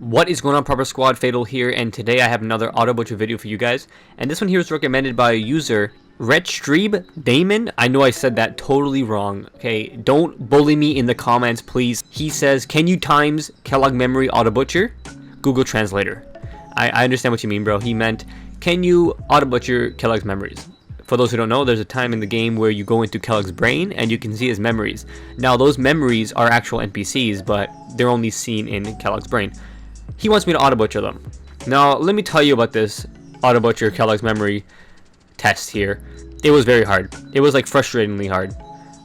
What is going on, Proper Squad? Fatal here, and today I have another auto butcher video for you guys. And this one here is recommended by a user, Retstreeb Damon. I know I said that totally wrong. Okay, don't bully me in the comments, please. He says, "Can you times Kellogg memory auto butcher?" Google Translator. I understand what you mean, bro. He meant, can you auto butcher Kellogg's memories? For those who don't know, there's a time in the game where you go into Kellogg's brain and you can see his memories. Now, those memories are actual NPCs, but they're only seen in Kellogg's brain. He wants me to auto butcher them. Now, let me tell you about this auto butcher Kellogg's memory test here. It was very hard. It was like frustratingly hard.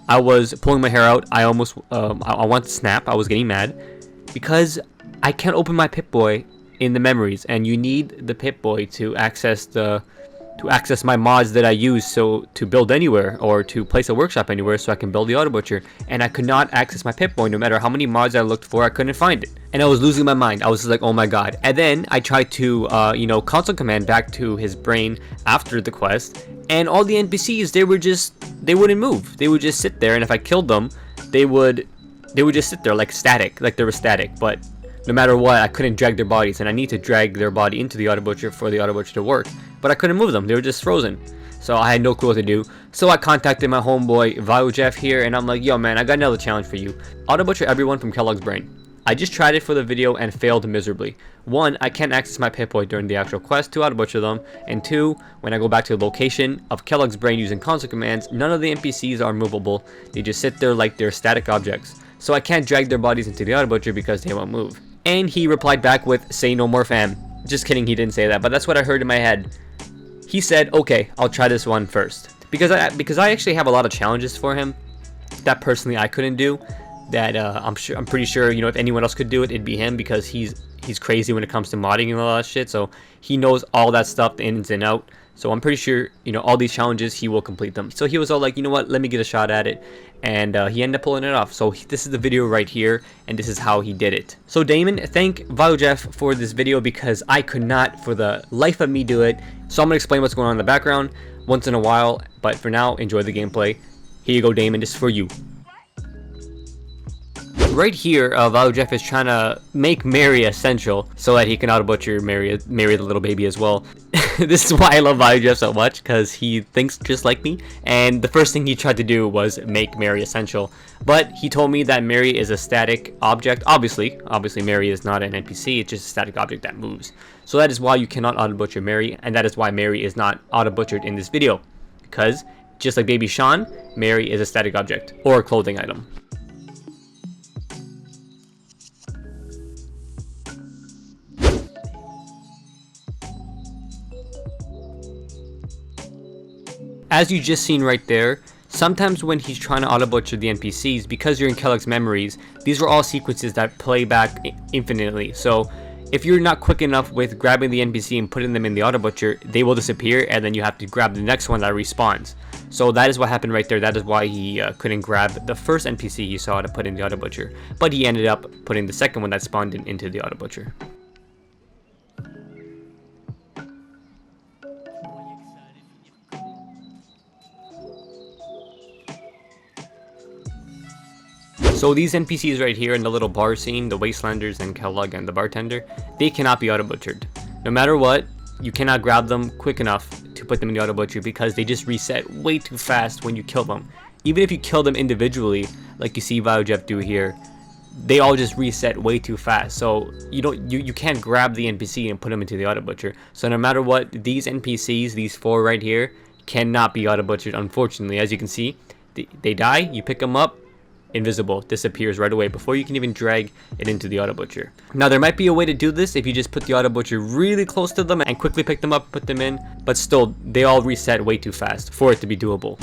I was pulling my hair out. I almost, I wanted to snap. I was getting mad because I can't open my Pip-Boy in the memories, and you need the Pip-Boy to access my mods that I use to build anywhere or to place a workshop anywhere so I can build the auto butcher. And I could not access my Pip-Boy no matter how many mods I looked for. I couldn't find it, and I was losing my mind. I was just like, oh my god. And then I tried to console command back to his brain after the quest, and all the NPCs, they wouldn't move. They would just sit there, and if I killed them, they would just sit there like static, like they were static. But no matter what, I couldn't drag their bodies, and I need to drag their body into the auto butcher for the auto butcher to work. But I couldn't move them. They were just frozen. So I had no clue what to do. So I contacted my homeboy RUAG-W9FO here, and I'm like, yo man, I got another challenge for you. Auto butcher everyone from Kellogg's brain. I just tried it for the video and failed miserably. 1, I can't access my Pip-Boy during the actual quest to auto butcher them, and 2, when I go back to the location of Kellogg's brain using console commands, none of the NPCs are movable. They just sit there like they're static objects. So I can't drag their bodies into the auto butcher because they won't move. And he replied back with, "Say no more, fam." Just kidding, he didn't say that, but that's what I heard in my head. He said, okay, I'll try this one first. Because I actually have a lot of challenges for him that personally I couldn't do. That I'm pretty sure, you know, if anyone else could do it, it'd be him, because he's crazy when it comes to modding and all that shit. So he knows all that stuff, the ins and out. So I'm pretty sure, you know, all these challenges, he will complete them. So he was all like, you know what, let me get a shot at it. And he ended up pulling it off. So this is the video right here, and this is how he did it. So Damon, thank RUAG-W9FO for this video, because I could not for the life of me do it. So I'm going to explain what's going on in the background once in a while. But for now, enjoy the gameplay. Here you go, Damon, this is for you. Right here, RUAG-W9FO is trying to make Mary essential so that he can auto butcher Mary the little baby as well. This is why I love RUAG-W9FO so much, because he thinks just like me. And the first thing he tried to do was make Mary essential. But he told me that Mary is a static object. Obviously Mary is not an NPC. It's just a static object that moves. So that is why you cannot auto butcher Mary, and that is why Mary is not auto butchered in this video. Because just like baby Sean, Mary is a static object or a clothing item. As you just seen right there, sometimes when he's trying to auto butcher the NPCs, because you're in Kellogg's memories, these are all sequences that play back infinitely. So if you're not quick enough with grabbing the NPC and putting them in the auto butcher, they will disappear, and then you have to grab the next one that respawns. So that is what happened right there. That is why he couldn't grab the first NPC he saw to put in the auto butcher, but he ended up putting the second one that spawned into the auto butcher. So these NPCs right here in the little bar scene, the Wastelanders and Kellogg and the bartender, they cannot be auto butchered. No matter what, you cannot grab them quick enough to put them in the auto butcher, because they just reset way too fast when you kill them. Even if you kill them individually, like you see RUAG-W9FO do here, they all just reset way too fast. So you can't grab the NPC and put them into the auto butcher. So no matter what, these NPCs, these 4 right here, cannot be auto butchered, unfortunately. As you can see, they die, you pick them up, invisible, disappears right away before you can even drag it into the auto butcher. Now there might be a way to do this if you just put the auto butcher really close to them and quickly pick them up, put them in, but still they all reset way too fast for it to be doable.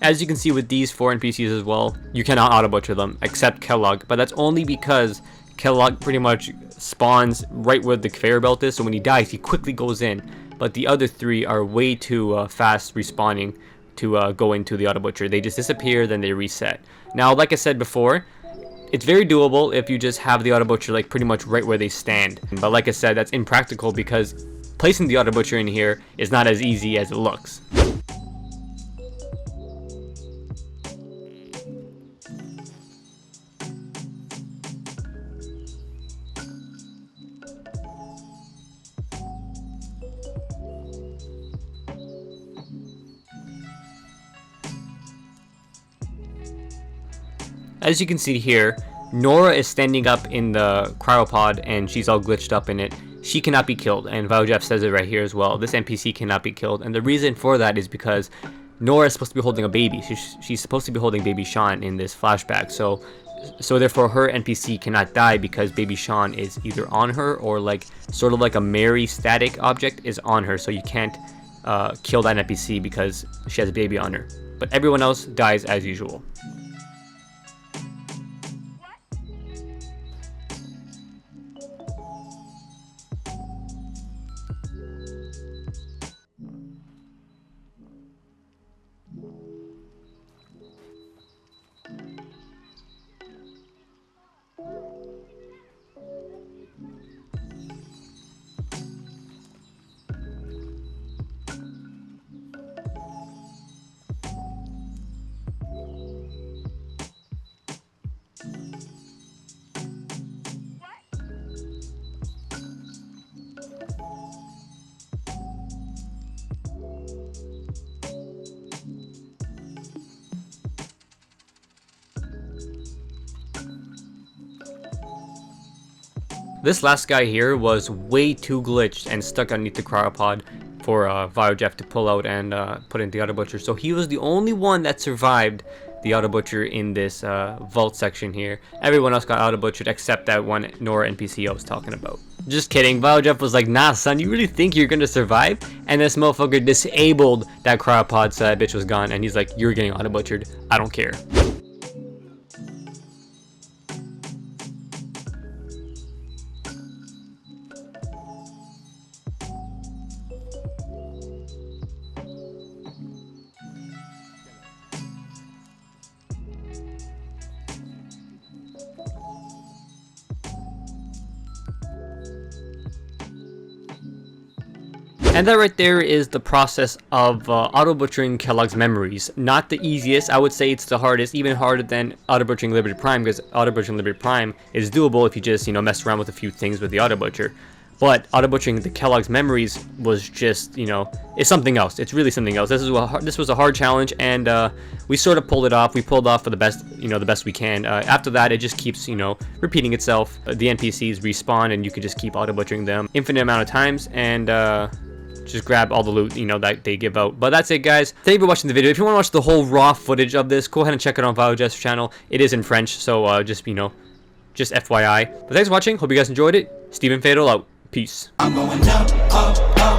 As you can see with these 4 NPCs as well, you cannot auto butcher them except Kellogg, but that's only because Kellogg pretty much spawns right where the conveyor belt is, so when he dies he quickly goes in, but the other 3 are way too fast respawning to go into the auto butcher. They just disappear, then they reset. Now like I said before, it's very doable if you just have the auto butcher like pretty much right where they stand, but like I said, that's impractical because placing the auto butcher in here is not as easy as it looks. As you can see here, Nora is standing up in the cryopod and she's all glitched up in it. She cannot be killed, and RUAG-W9FO says it right here as well. This NPC cannot be killed, and the reason for that is because Nora is supposed to be holding a baby. She's supposed to be holding baby Sean in this flashback, so therefore her NPC cannot die because baby Sean is either on her or like sort of like a Mary static object is on her, so you can't kill that NPC because she has a baby on her. But everyone else dies as usual. This last guy here was way too glitched and stuck underneath the cryopod for RUAG-W9FO to pull out and put in the auto butcher. So he was the only one that survived the auto butcher in this vault section here. Everyone else got auto butchered except that one Nora NPC I was talking about. Just kidding. RUAG-W9FO was like, nah son, you really think you're gonna survive? And this motherfucker disabled that cryopod so that bitch was gone, and he's like, you're getting auto butchered, I don't care. And that right there is the process of auto-butchering Kellogg's memories. Not the easiest, I would say it's the hardest, even harder than auto-butchering Liberty Prime, because auto-butchering Liberty Prime is doable if you just, mess around with a few things with the auto-butcher. But auto-butchering the Kellogg's memories was just, it's something else. It's really something else. This was a hard challenge, and we sort of pulled it off. We pulled off for the best, the best we can. After that, it just keeps, repeating itself. The NPCs respawn, and you could just keep auto-butchering them infinite amount of times, and just grab all the loot, that they give out. But that's it, guys. Thank you for watching the video. If you want to watch the whole raw footage of this, go ahead and check it on RUAG-W9FO's channel. It is in French, so just FYI. But thanks for watching. Hope you guys enjoyed it. Steven Fatal out. Peace. I'm going up, up, up.